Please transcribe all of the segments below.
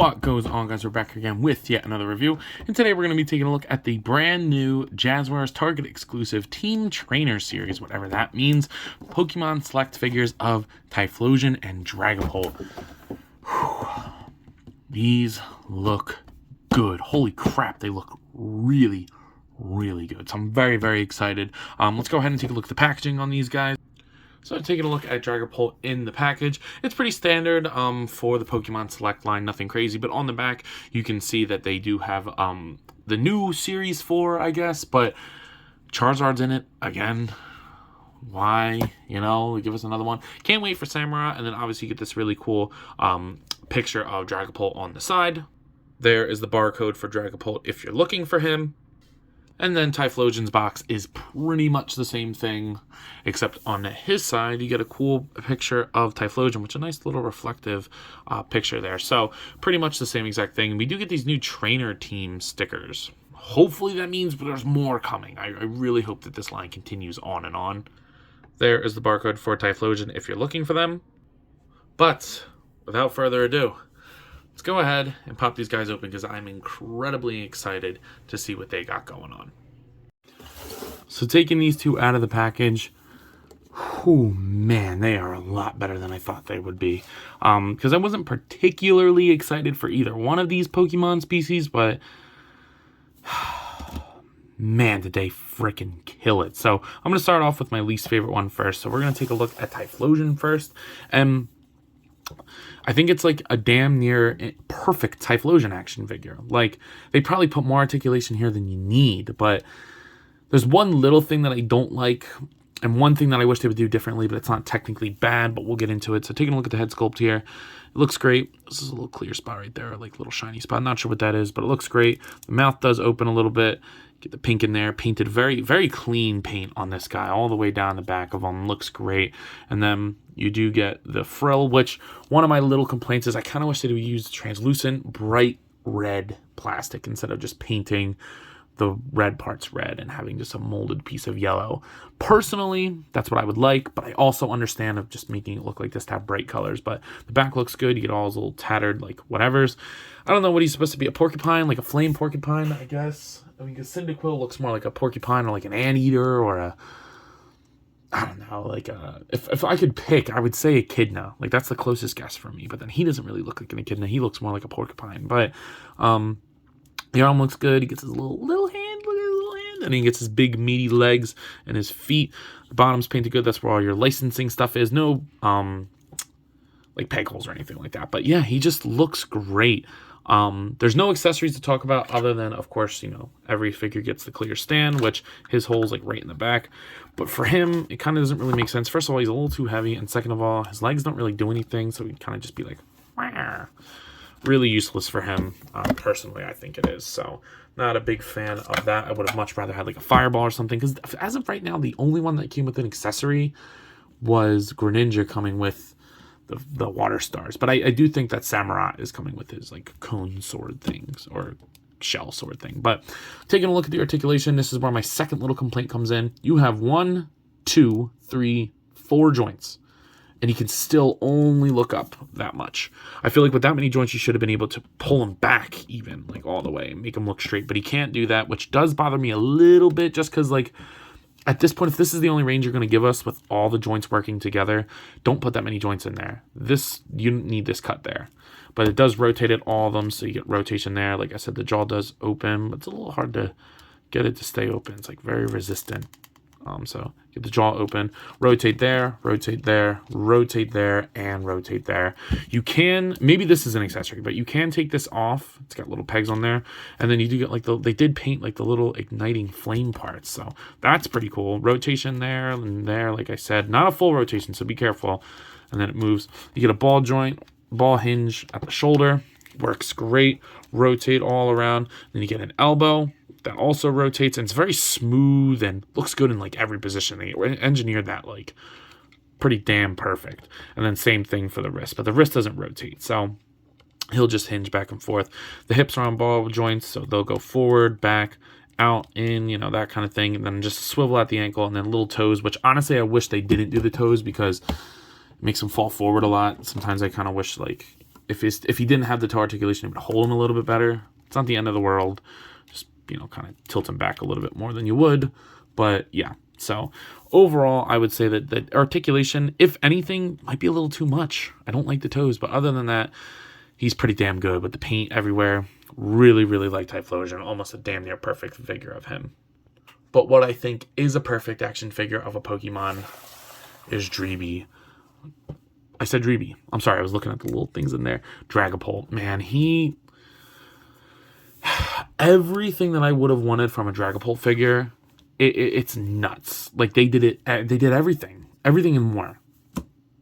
What goes on, guys? We're back again with yet another review, and today we're going to be taking a look at the brand new Jazware's Target exclusive Team Trainer series, whatever that means. Pokemon Select figures of Typhlosion and Dragapult. These look good. Holy crap, they look really good. So I'm very excited. Let's go ahead and take a look at the packaging on these guys. So taking a look at Dragapult in the package, it's pretty standard for the Pokemon Select line, nothing crazy. But on the back, you can see that they do have the new Series 4, I guess. But Charizard's in it again. Why? You know, give us another one. Can't wait for Samurai. And then obviously you get this really cool picture of Dragapult on the side. There is the barcode for Dragapult if you're looking for him. And then Typhlosion's box is pretty much the same thing, except on his side, you get a cool picture of Typhlosion, which is a nice little reflective picture there. So pretty much the same exact thing. We do get these new trainer team stickers. Hopefully that means there's more coming. I really hope that this line continues on and on. There is the barcode for Typhlosion if you're looking for them. But without further ado, let's go ahead and pop these guys open because I'm incredibly excited to see what they got going on. So taking these two out of the package, oh man, they are a lot better than I thought they would be. Because I wasn't particularly excited for either one of these Pokemon species, but man, did they freaking kill it. So I'm going to start off with my least favorite one first. So we're going to take a look at Typhlosion first. And I think it's like a damn near perfect Typhlosion action figure. Like, they probably put more articulation here than you need, but there's one little thing that I don't like, and one thing that I wish they would do differently, but it's not technically bad, but we'll get into it. So taking a look at the head sculpt here, it looks great. This is a little clear spot right there, like a little shiny spot. I'm not sure what that is, but it looks great. The mouth does open a little bit. Get the pink in there, painted very clean paint on this guy all the way down the back of him. Looks great. And then you do get the frill, which one of my little complaints is I kind of wish they would use translucent bright red plastic instead of just painting the red parts red and having just a molded piece of yellow. Personally, that's what I would like, but I also understand of just making it look like this to have bright colors. But the back looks good. You get all those little tattered like whatevers. I don't know what he's supposed to be, a porcupine, like a flame porcupine, I guess. I mean, because Cyndaquil looks more like a porcupine or like an anteater or a, I don't know, like a, if I could pick, I would say echidna. Like, that's the closest guess for me. But then he doesn't really look like an echidna. He looks more like a porcupine. But the arm looks good. He gets his little hand, look at his little hand. And he gets his big meaty legs and his feet. The bottom's painted good. That's where all your licensing stuff is. No like peg holes or anything like that. But yeah, he just looks great. There's no accessories to talk about other than, of course, you know, every figure gets the clear stand, which his hole's like right in the back. But for him, it kind of doesn't really make sense. First of all, he's a little too heavy, and second of all, his legs don't really do anything, so he'd kind of just be like, wah. Really useless for him. Personally, I think it is. So not a big fan of that. I would have much rather had like a fireball or something, because as of right now, the only one that came with an accessory was Greninja coming with the water stars. But I do think that Samurai is coming with his like cone sword things or shell sword thing. But taking a look at the articulation, this is where my second little complaint comes in. You have 1, 2, 3, 4 joints, and he can still only look up that much. I feel like with that many joints, you should have been able to pull him back even like all the way and make him look straight, but he can't do that, which does bother me a little bit, just because like at this point, if this is the only range you're going to give us with all the joints working together, don't put that many joints in there. This, you need this cut there. But it does rotate it, all of them, so you get rotation there. Like I said, the jaw does open, but it's a little hard to get it to stay open. It's like very resistant. So get the jaw open, rotate there, rotate there, rotate there, and rotate there. You can, maybe this is an accessory, but you can take this off. It's got little pegs on there. And then you do get like they did paint like the little igniting flame parts. So that's pretty cool. Rotation there and there, like I said, not a full rotation, so be careful. And then it moves. You get a ball joint, ball hinge at the shoulder. Works great. Rotate all around. Then you get an elbow that also rotates, and it's very smooth and looks good in like every position. They engineered that like pretty damn perfect. And then same thing for the wrist, but the wrist doesn't rotate, so he'll just hinge back and forth. The hips are on ball joints, so they'll go forward, back, out, in, you know, that kind of thing. And then just swivel at the ankle, and then little toes, which honestly I wish they didn't do the toes because it makes them fall forward a lot. Sometimes I kind of wish like if he didn't have the toe articulation, it would hold him a little bit better. It's not the end of the world. Just, you know, kind of tilt him back a little bit more than you would. But yeah, so overall, I would say that the articulation, if anything, might be a little too much. I don't like the toes, but other than that, he's pretty damn good with the paint everywhere. Really, really like Typhlosion. Almost a damn near perfect figure of him. But what I think is a perfect action figure of a Pokemon is Dreeby. I said Dreeby. I'm sorry, I was looking at the little things in there. Dragapult. Man, everything that I would have wanted from a Dragapult figure, it's nuts. Like, they did everything. Everything and more.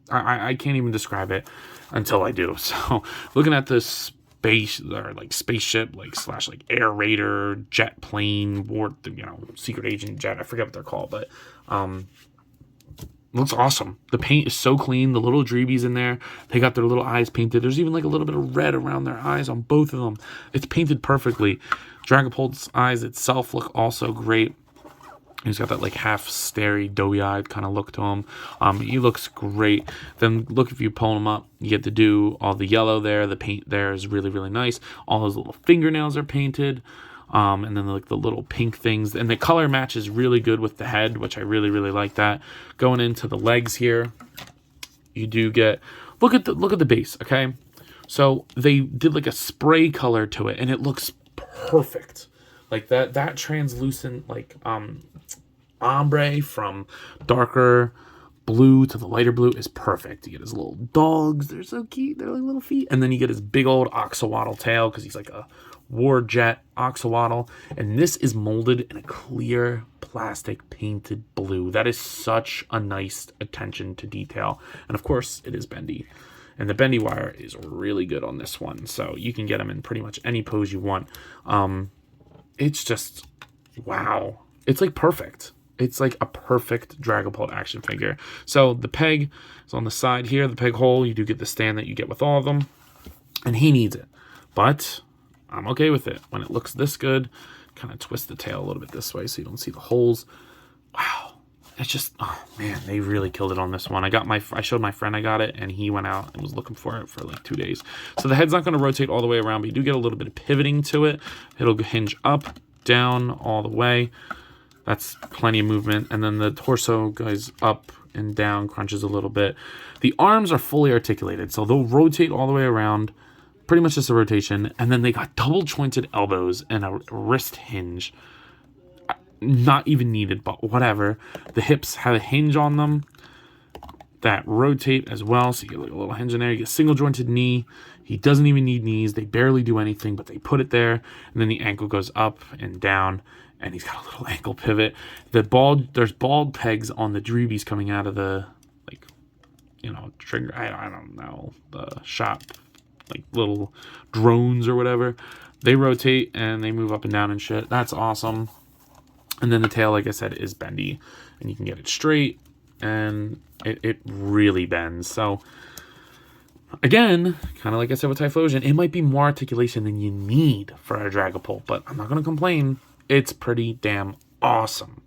I can't even describe it until I do. So, looking at this spaceship, slash air raider, jet plane, war, secret agent jet, I forget what they're called, but looks awesome. The paint is so clean. The little Dreebies in there, they got their little eyes painted. There's even a little bit of red around their eyes on both of them. It's painted perfectly. Dragapult's eyes itself look also great. He's got that half starey, doughy-eyed kind of look to him. He looks great. Then look, if you pull him up, you get to do all the yellow there. The paint there is really, really nice. All those little fingernails are painted. And then the little pink things. And the color match is really good with the head, which I really, really like that. Going into the legs here, you do get... Look at the base, okay? So they did a spray color to it, and it looks perfect. That translucent, ombre from darker blue to the lighter blue is perfect. You get his little dogs. They're so cute. They're like little feet. And then you get his big old axolotl tail because he's like a war jet axolotl. And this is molded in a clear plastic painted blue. That is such a nice attention to detail. And of course, it is bendy. And the bendy wire is really good on this one. So you can get him in pretty much any pose you want. It's just, wow. It's perfect. It's a perfect Dragapult action figure. So the peg is on the side here, the peg hole. You do get the stand that you get with all of them. And he needs it. But I'm okay with it. When it looks this good, kind of twist the tail a little bit this way so you don't see the holes. Wow. It's just, oh man, they really killed it on this one. I showed my friend I got it, and he went out and was looking for it for 2 days. So the head's not going to rotate all the way around, but you do get a little bit of pivoting to it. It'll hinge up, down, all the way. That's plenty of movement. And then the torso goes up and down, crunches a little bit. The arms are fully articulated, so they'll rotate all the way around. Pretty much just a rotation. And then they got double jointed elbows and a wrist hinge. Not even needed, but whatever. The hips have a hinge on them that rotate as well, so you get a little hinge in there. You get a single jointed knee. He doesn't even need knees. They barely do anything, but they put it there. And then the ankle goes up and down, and he's got a little ankle pivot. There's bald pegs on the Dreebies coming out of the trigger. I don't know, the shop, little drones or whatever. They rotate and they move up and down and shit. That's awesome. And then the tail, like I said, is bendy. And you can get it straight. And it really bends. So, again, kind of like I said with Typhlosion, it might be more articulation than you need for a Dragapult. But I'm not going to complain. It's pretty damn awesome.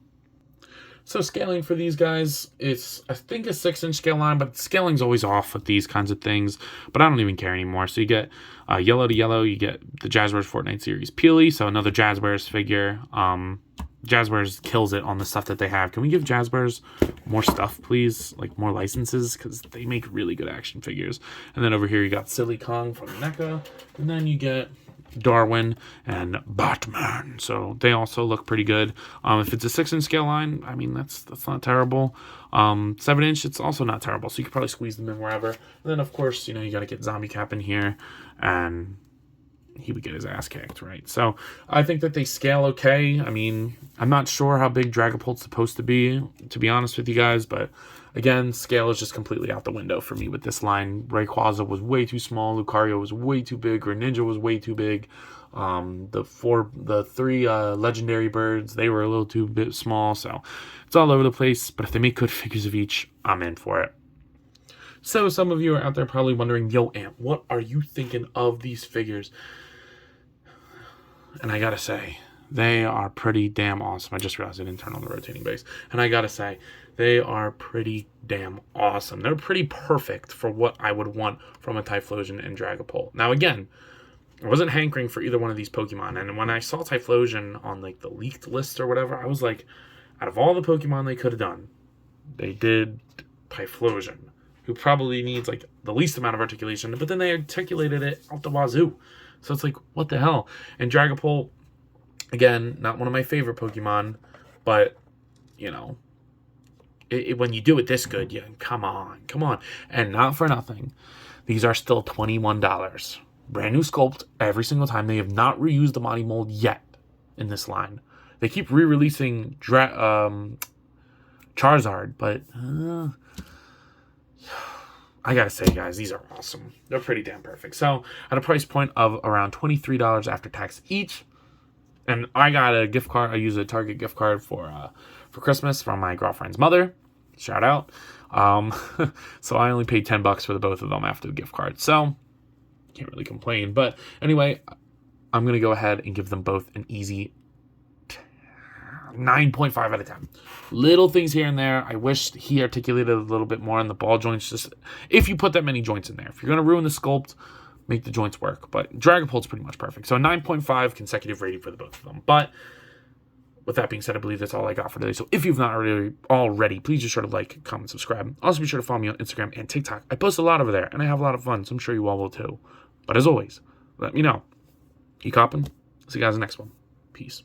So scaling for these guys, it's, I think, a 6-inch scale line. But scaling's always off with these kinds of things. But I don't even care anymore. So you get yellow to yellow. You get the Jazware's Fortnite Series Peely. So another Jazware's figure. Jazware's kills it on the stuff that they have. Can we give Jazware's more stuff, please? More licenses? Because they make really good action figures. And then over here you got Silly Kong from NECA. And then you get Darwin and Batman. So they also look pretty good. If it's a 6-inch scale line, I mean, that's not terrible. 7-inch, it's also not terrible. So you could probably squeeze them in wherever. And then, of course, you got to get Zombie Cap in here. And he would get his ass kicked, right? So I think that they scale okay. I mean, I'm not sure how big Dragapult's supposed to be honest with you guys, but again, scale is just completely out the window for me with this line. Rayquaza was way too small, Lucario was way too big, Greninja was way too big. The three legendary birds, they were a little too bit small, so it's all over the place. But if they make good figures of each, I'm in for it. So some of you are out there probably wondering, yo, Ant, what are you thinking of these figures? And I gotta say, They are pretty damn awesome. I just realized I didn't turn on the rotating base. And I gotta say, they are pretty damn awesome. They're pretty perfect for what I would want from a Typhlosion and Dragapult. Now again, I wasn't hankering for either one of these Pokemon. And when I saw Typhlosion on like the leaked list or whatever, I was like, out of all the Pokemon they could have done, they did Typhlosion, who probably needs like the least amount of articulation, but then they articulated it out the wazoo. So it's like, what the hell? And Dragapult, again, not one of my favorite Pokemon, but, you know, when you do it this good, come on. And not for nothing, these are still $21. Brand new Sculpt every single time. They have not reused the Mighty Mold yet in this line. They keep re-releasing Charizard, but I gotta say, guys, these are awesome. They're pretty damn perfect. So at a price point of around $23 after tax each, and I got a gift card. I use a Target gift card for Christmas from my girlfriend's mother. Shout out. So I only paid $10 for the both of them after the gift card. So can't really complain. But anyway, I'm gonna go ahead and give them both an easy 9.5 out of 10. Little things here and there. I wish he articulated a little bit more on the ball joints. Just if you put that many joints in there, if you're gonna ruin the Sculpt, make the joints work. But Dragapult's pretty much perfect. So a 9.5 consecutive rating for the both of them. But with that being said, I believe that's all I got for today. So if you've not already, please just sure to like, comment, subscribe. Also be sure to follow me on Instagram and TikTok. I post a lot over there, and I have a lot of fun, so I'm sure you all will too. But as always, let me know. You copping? See you guys in the next one. Peace.